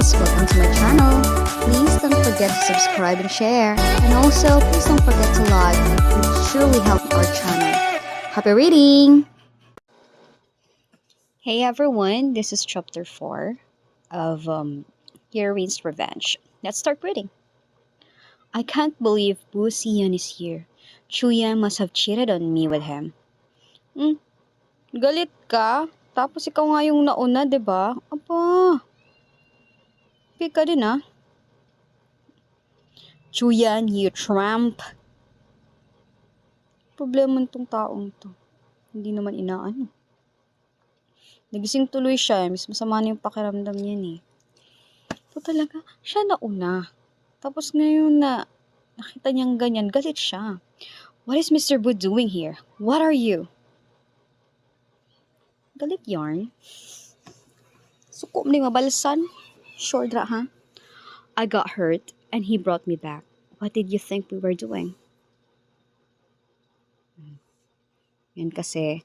guys, welcome to my channel. Please don't forget to subscribe and share. And also, please don't forget to like. It would surely help our channel. Happy reading! Hey everyone, this is chapter 4 of Heroine's Revenge. Let's start reading. I can't believe Bu Xian is here. Chuyan must have cheated on me with him. Galit ka? Tapos ikaw nga yung nauna, diba? Aba, pick ka din ah. Chuyan, you tramp. Problema nitong taong to. Hindi naman inaano. Nagising tuloy siya, mas masama na yung pakiramdam niya eh. Ito talaga, siya nauna. Tapos ngayon na nakita niyang ganyan, galit siya. What is Mr. Bu doing here? What are you? Galit yarn. Suko mo mabalsan. Sure dra ha? I got hurt and he brought me back. What did you think we were doing? Yan kasi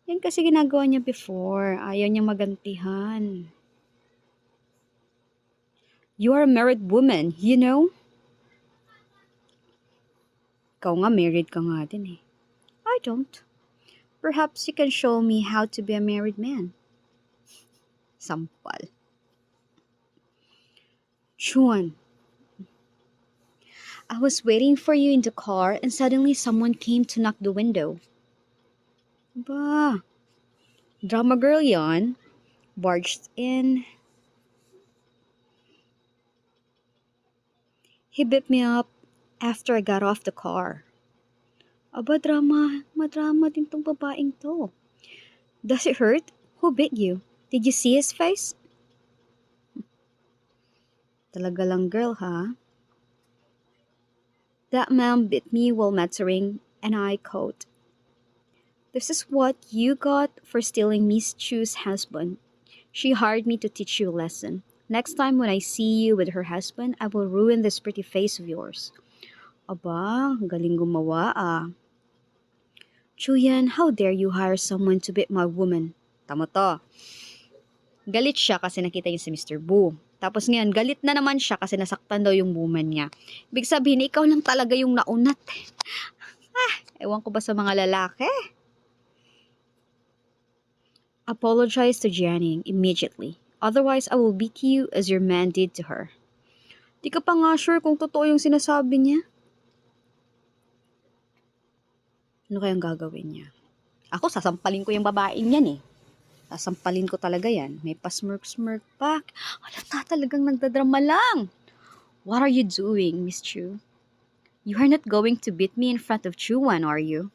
ginagawa niya before. Ayaw niya magantihan. You are a married woman, you know? Ikaw nga, married ka nga din eh. I don't. Perhaps you can show me how to be a married man. Sampal. Chuan. I was waiting for you in the car and suddenly someone came to knock the window. Ba, drama girl yon. Barged in. He beat me up after I got off the car. Aba, madrama din tong babaeng to. Does it hurt? Who bit you? Did you see his face? Talaga lang girl, ha? That man bit me while mattering, and I caught. This is what you got for stealing Miss Chu's husband. She hired me to teach you a lesson. Next time when I see you with her husband, I will ruin this pretty face of yours. Aba, galing gumawa ah. Chuyan, how dare you hire someone to beat my woman? Tama to. Galit siya kasi nakita niya si Mr. Bu. Tapos ngayon, galit na naman siya kasi nasaktan daw yung woman niya. Ibig sabihin, ikaw lang talaga yung naunat. Ewan ko ba sa mga lalaki? Apologize to Jianing immediately. Otherwise, I will beat you as your man did to her. Di ka pa nga sure kung totoo yung sinasabi niya. Ano kayang gagawin niya? Ako, sasampalin ko yung babaeng yan eh. Sasampalin ko talaga yan. May pa-smirk-smirk pa. Halata talagang nagdadrama lang. What are you doing, Miss Chu? You are not going to beat me in front of Chuan, are you?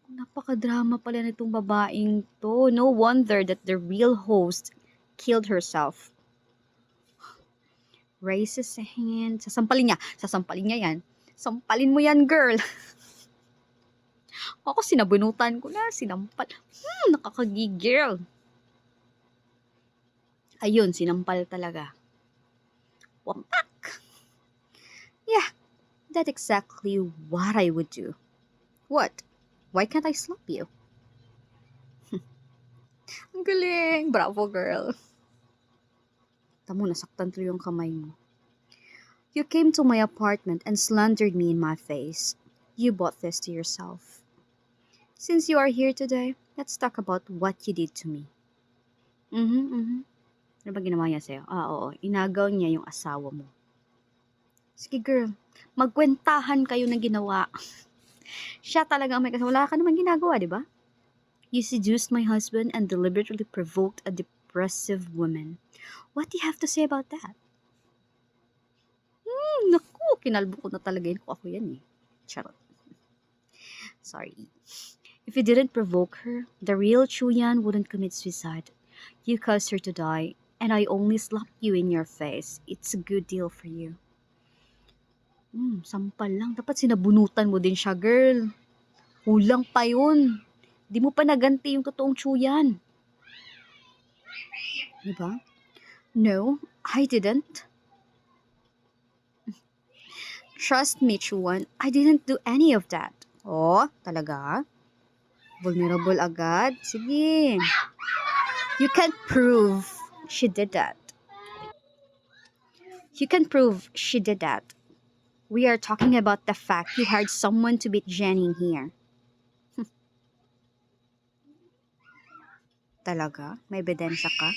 Napakadrama pala nitong babaeng to. No wonder that the real host killed herself. Raises a hand. Sasampalin niya yan. Sampalin mo yan, girl. Ako, sinabunutan ko na. Sinampal. Nakakagigil. Ayun, sinampal talaga. Wampak. Yeah, that's exactly what I would do. What? Why can't I slap you? Ang galing. Bravo, girl. Tamo, nasaktan tuloy yung kamay mo. You came to my apartment and slandered me in my face. You bought this to yourself. Since you are here today, let's talk about what you did to me. Ano ba ginawa niya sa'yo? Oo. Inagaw niya yung asawa mo. Sige, girl. Magkwentahan kayo ng ginawa. Siya talaga ang may kasama. Wala ka naman ginagawa, di ba? You seduced my husband and deliberately provoked a depressive woman. What do you have to say about that? Naku, kinalbo ko na talaga yun kung ako yan eh. Charot. Sorry. If you didn't provoke her, the real Chuyan wouldn't commit suicide. You caused her to die, and I only slapped you in your face. It's a good deal for you. Sampal lang. Dapat sinabunutan mo din siya, girl. Kulang pa yun. Di mo pa naganti yung totoong Chuyan. Diba? No, I didn't. Trust me, Chuan. I didn't do any of that. Oh, talaga? Vulnerable agad? Sige. You can't prove she did that. You can prove she did that. We are talking about the fact you hired someone to beat Jenny in here. Talaga? May ebidensya ka?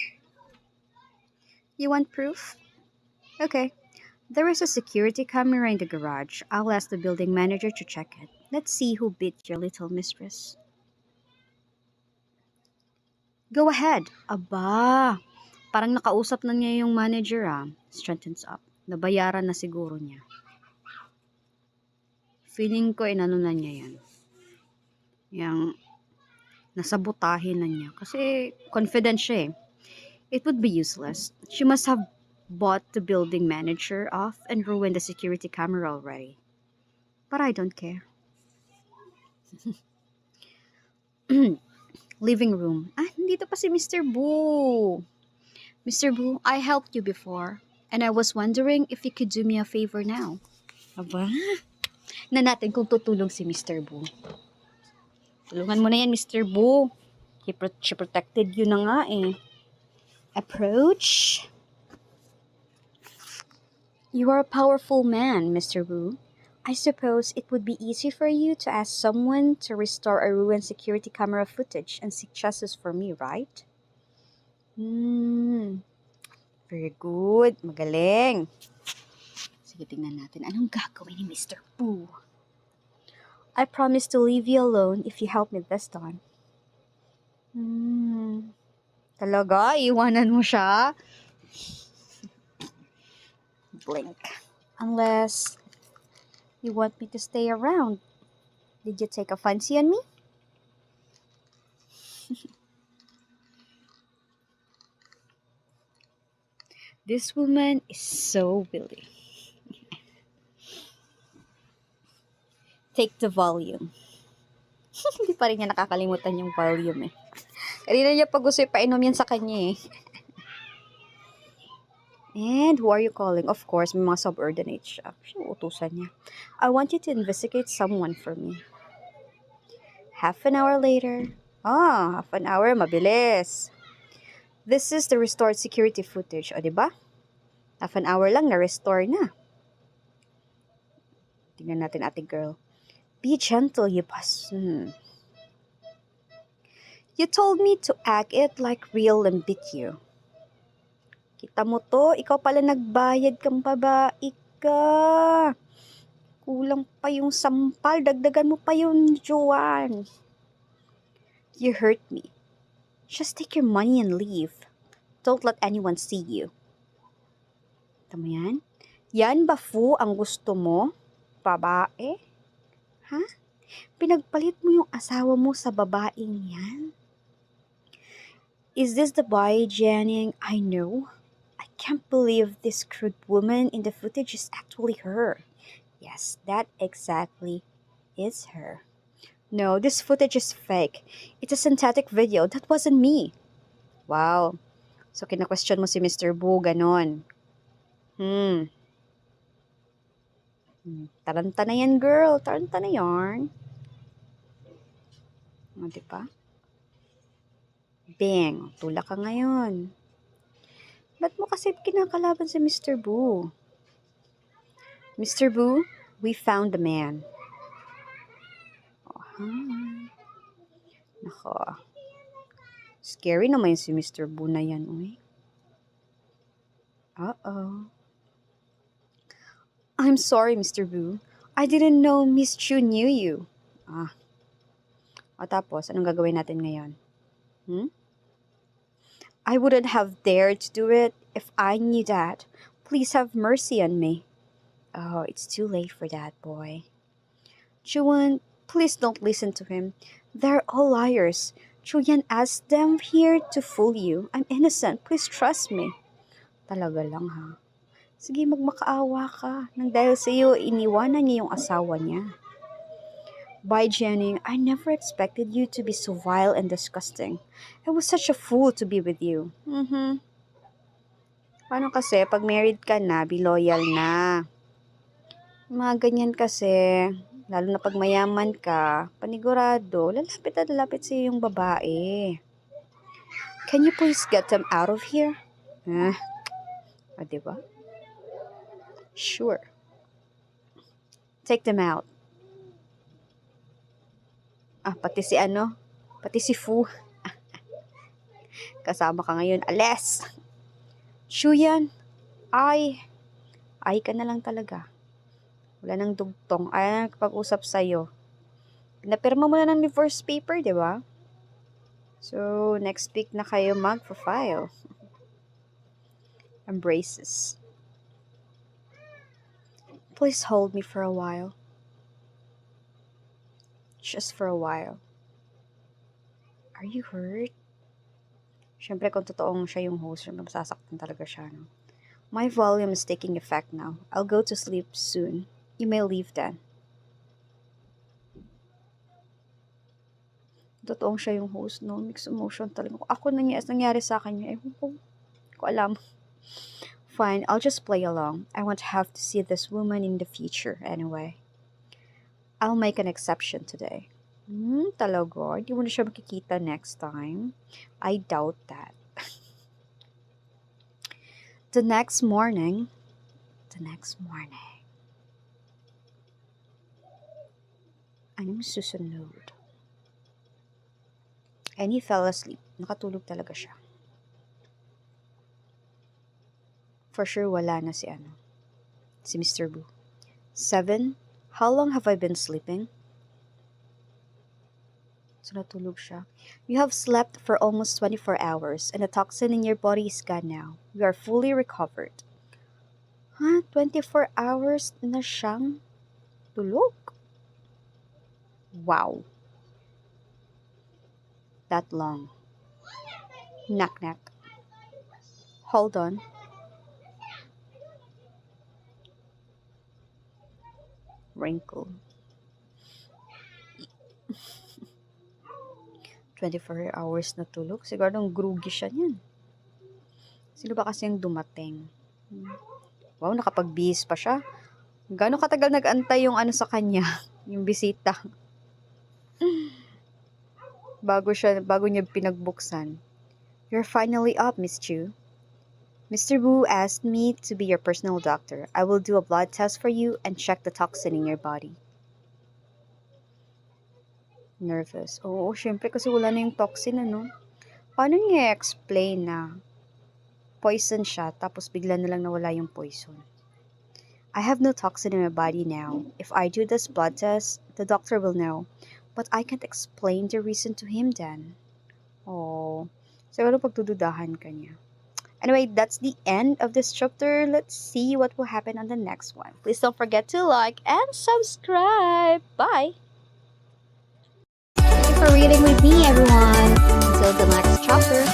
You want proof? Okay. There is a security camera in the garage. I'll ask the building manager to check it. Let's see who beat your little mistress. Go ahead. Aba, parang nakausap na niya yung manager ah. Straightens up. Nabayaran na siguro niya. Feeling ko inano na niya yan. Yang nasabotahin na niya. Kasi confident siya eh. It would be useless. She must have bought the building manager off and ruined the security camera already. But I don't care. Living room. Ah, nandito pa si Mr. Boo. Mr. Boo, I helped you before. And I was wondering if you could do me a favor now. Aba? Na natin kung tutulong si Mr. Boo. Tulungan mo na yan, Mr. Boo. She protected you na nga eh. Approach. You are a powerful man, Mr. Boo. I suppose it would be easy for you to ask someone to restore a ruined security camera footage and seek justice for me, right? Very good. Magaling. Sige, tingnan natin. Anong gagawin ni Mr. Boo? I promise to leave you alone if you help me this time. Talaga? Iwanan mo siya? Blink. Unless you want me to stay around. Did you take a fancy on me? This woman is so willy. Take the volume. Hindi pa rin niya nakakalimutan yung volume eh. Kanina niya pag gusto ipainom yan sa kanya eh. And who are you calling? Of course, may mga subordinates siya. Siya utusan niya. I want you to investigate someone for me. Half an hour later. Half an hour, mabilis. This is the restored security footage. O, diba? Half an hour lang, na-restore na. Tingnan natin ate girl. Be gentle, you You told me to act it like real and beat you. Kita mo to, ikaw pala nagbayad kang babae ka. Kulang pa yung sampal, dagdagan mo pa yung Joanne. You hurt me. Just take your money and leave. Don't let anyone see you. Tama yan? Yan ba fu ang gusto mo? Babae? Ha? Pinagpalit mo yung asawa mo sa babaeng yan? Is this the boy, Janning? I know. I can't believe this crude woman in the footage is actually her. Yes, that exactly is her. No, this footage is fake. It's a synthetic video. That wasn't me. Wow. So, kina-question mo si Mr. Boo, ganon. Taranta na yan, girl. Taranta na yarn. O, diba? Bang. Tula ka ngayon. Ba't mo kasi kinakalaban si Mr. Boo? Mr. Boo, we found the man. Nako. Scary naman si Mr. Boo na yan, uy. Uh-oh. I'm sorry, Mr. Boo. I didn't know Miss Chu knew you. O tapos, anong gagawin natin ngayon? I wouldn't have dared to do it if I knew that. Please have mercy on me. Oh, it's too late for that, boy. Chuan, please don't listen to him. They're all liars. Chuyan asked them here to fool you. I'm innocent. Please trust me. Talaga lang, ha? Sige, magmakaawa ka. Nang dahil sa iyo, iniwanan niya yung asawa niya. By Janning, I never expected you to be so vile and disgusting. I was such a fool to be with you. Paano kasi, pag married ka na, be loyal na. Mga ganyan kasi, lalo na pag mayaman ka, panigurado, lalapit at lalapit sa yung babae. Can you please get them out of here? Ah, diba? Sure. Take them out. Pati si Fu. Kasama ka ngayon, ales! Shuyan, ay ka na lang talaga. Wala nang dugtong. Ay, nakapag-usap sa'yo. Napirma mo na ng divorce paper, di ba? So, next week na kayo mag-file. Embraces. Please hold me for a while. Just for a while. Are you hurt? Siyempre, kung totoong siya yung host, masasaktan talaga siya, no? My volume is taking effect now. I'll go to sleep soon. You may leave then. Totoong siya yung host, no? Mixed emotion talaga. Ako nangyari sa akin yun. Ko alam. Fine, I'll just play along. I won't have to see this woman in the future anyway. I'll make an exception today. Talaga? Hindi mo na siya makikita next time? I doubt that. The next morning, anong susunod? And he fell asleep. Nakatulog talaga siya. For sure, wala na si Mr. Boo. 7? How long have I been sleeping? So, natulog siya. You have slept for almost 24 hours and the toxin in your body is gone now. You are fully recovered. 24 hours na siyang tulog? Wow. That long. Knock. Hold on. Wrinkle. 24 hours na tulog. Siguradong groggy siya niyan. Sino ba kasi yung dumating? Wow, nakapag-bihis pa siya. Gano'ng katagal nag-antay yung sa kanya? Yung bisita. Bago niya pinagbuksan. You're finally up, Miss Chu. Mr. Wu asked me to be your personal doctor. I will do a blood test for you and check the toxin in your body. Nervous. Oo, syempre kasi wala na yung toxin, Paano niya explain na poison siya tapos bigla na lang nawala yung poison? I have no toxin in my body now. If I do this blood test, the doctor will know. But I can't explain the reason to him then. Oh, siguro pagdududahan ka niya. Anyway, that's the end of this chapter. Let's see what will happen on the next one. Please don't forget to like and subscribe. Bye! Thank you for reading with me, everyone. Until the next chapter.